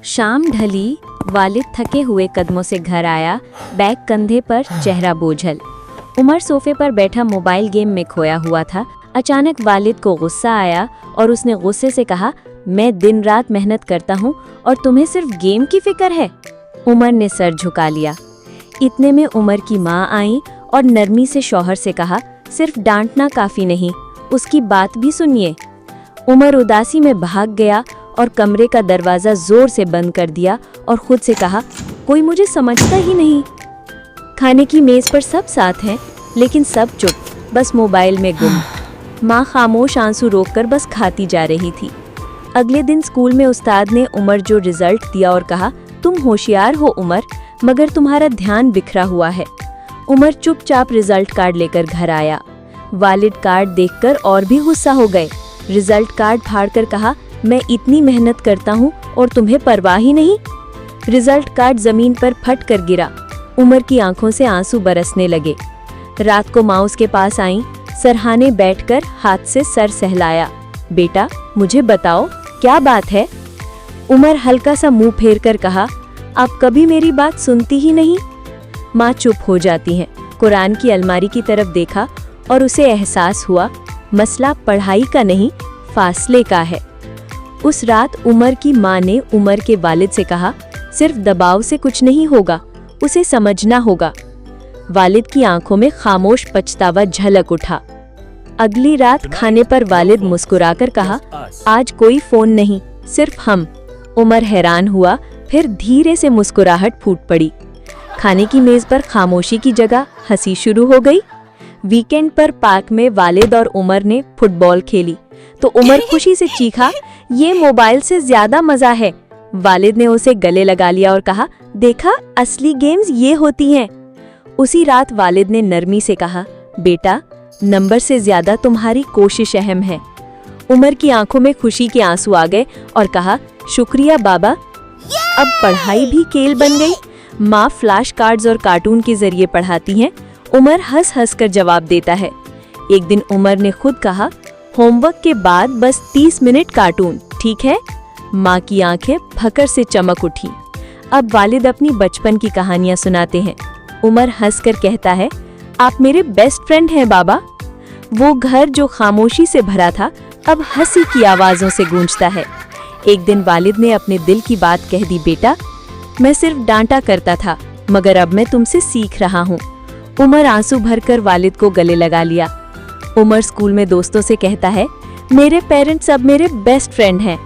शाम ढली, वालिद थके हुए कदमों से घर आया, बैग कंधे पर, चेहरा बोझल। उमर सोफे पर बैठा मोबाइल गेम में खोया हुआ था। अचानक वालिद को गुस्सा आया और उसने गुस्से से कहा, मैं दिन रात मेहनत करता हूँ और तुम्हें सिर्फ गेम की फिक्र है। उमर ने सर झुका लिया। इतने में उमर की माँ आई और नरमी से शौहर से कहा, सिर्फ डांटना काफ़ी नहीं, उसकी बात भी सुनिए। उमर उदासी में भाग गया और कमरे का दरवाज़ा ज़ोर से बंद कर दिया और खुद से कहा, कोई मुझे समझता ही नहीं। खाने की मेज़ पर सब साथ हैं, लेकिन सब चुप, बस मोबाइल में गुम। माँ खामोश आंसू रोककर बस खाती जा रही थी। अगले दिन स्कूल में उस्ताद ने उमर जो रिजल्ट दिया और कहा, तुम होशियार हो उमर, मगर तुम्हारा ध्यान बिखरा हुआ है। उमर चुपचाप रिजल्ट कार्ड लेकर घर आया। वालिद कार्ड देखकर और भी गुस्सा हो गए। रिजल्ट कार्ड फाड़कर कहा, मैं इतनी मेहनत करता हूँ और तुम्हें परवाह ही नहीं। रिजल्ट कार्ड जमीन पर फट कर गिरा। उमर की आंखों से आंसू बरसने लगे। रात को माँ उसके पास आई, सरहाने बैठकर हाथ से सर सहलाया। बेटा, मुझे बताओ क्या बात है? उमर हल्का सा मुंह फेर कर कहा, आप कभी मेरी बात सुनती ही नहीं। माँ चुप हो जाती हैं। कुरान की अलमारी की तरफ देखा और उसे एहसास हुआ, मसला पढ़ाई का नहीं, फासले का है। उस रात उमर की माँ ने उमर के वालिद से कहा, सिर्फ दबाव से कुछ नहीं होगा, उसे समझना होगा। वालिद की आंखों में खामोश पछतावा झलक उठा। अगली रात खाने पर वालिद मुस्कुराकर कहा, आज कोई फोन नहीं, सिर्फ हम। उमर हैरान हुआ, फिर धीरे से मुस्कुराहट फूट पड़ी। खाने की मेज पर खामोशी की जगह हंसी शुरू हो गई। वीकेंड पर पार्क में वालिद और उमर ने फुटबॉल खेली तो उमर खुशी से चीखा, ये मोबाइल से ज्यादा मजा है। वालिद ने उसे गले लगा लिया और कहा, देखा, असली गेम्स ये होती हैं। उसी रात वालिद ने नरमी से कहा, बेटा, नंबर से ज्यादा तुम्हारी कोशिश अहम है। उमर की आंखों में खुशी के आंसू आ गए और कहा, शुक्रिया बाबा। अब पढ़ाई भी खेल बन गई। माँ फ्लैश कार्ड्स और कार्टून के जरिए पढ़ाती हैं। उमर हंस हंस कर जवाब देता है। एक दिन उमर ने खुद कहा, होमवर्क के बाद बस 30 मिनट कार्टून, ठीक है? माँ की आंखें फकर से चमक उठी। अब वालिद अपनी बचपन की कहानियां सुनाते हैं। उमर हंसकर कहता है, आप मेरे बेस्ट फ्रेंड हैं बाबा। वो घर जो खामोशी से भरा था, अब हंसी की आवाजों से गूंजता है। एक दिन वालिद ने अपने दिल की बात कह दी, बेटा, मैं सिर्फ डांटा करता था, मगर अब मैं तुमसे सीख रहा हूँ। उमर आंसू भरकर वालिद को गले लगा लिया। उमर स्कूल में दोस्तों से कहता है, मेरे पेरेंट्स अब मेरे बेस्ट फ्रेंड हैं।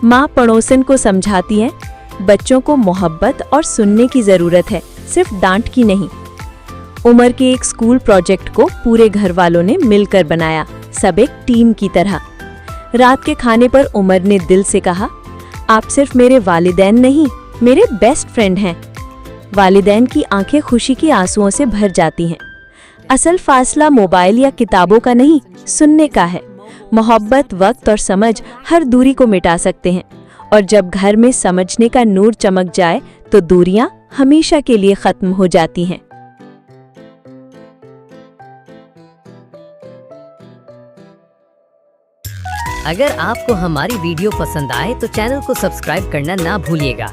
माँ पड़ोसन को समझाती है, बच्चों को मोहब्बत और सुनने की जरूरत है, सिर्फ डांट की नहीं। उमर के एक स्कूल प्रोजेक्ट को पूरे घर वालों ने मिलकर बनाया, सब एक टीम की तरह। रात के खाने पर उमर ने दिल से कहा, आप सिर्फ मेरे वालिदैन नहीं, मेरे बेस्ट फ्रेंड हैं। वालिदैन की आंखें खुशी के आंसुओं से भर जाती हैं। असल फासला मोबाइल या किताबों का नहीं, सुनने का है। मोहब्बत, वक्त और समझ हर दूरी को मिटा सकते हैं, और जब घर में समझने का नूर चमक जाए तो दूरियां हमेशा के लिए खत्म हो जाती हैं। अगर आपको हमारी वीडियो पसंद आए तो चैनल को सब्सक्राइब करना ना भूलिएगा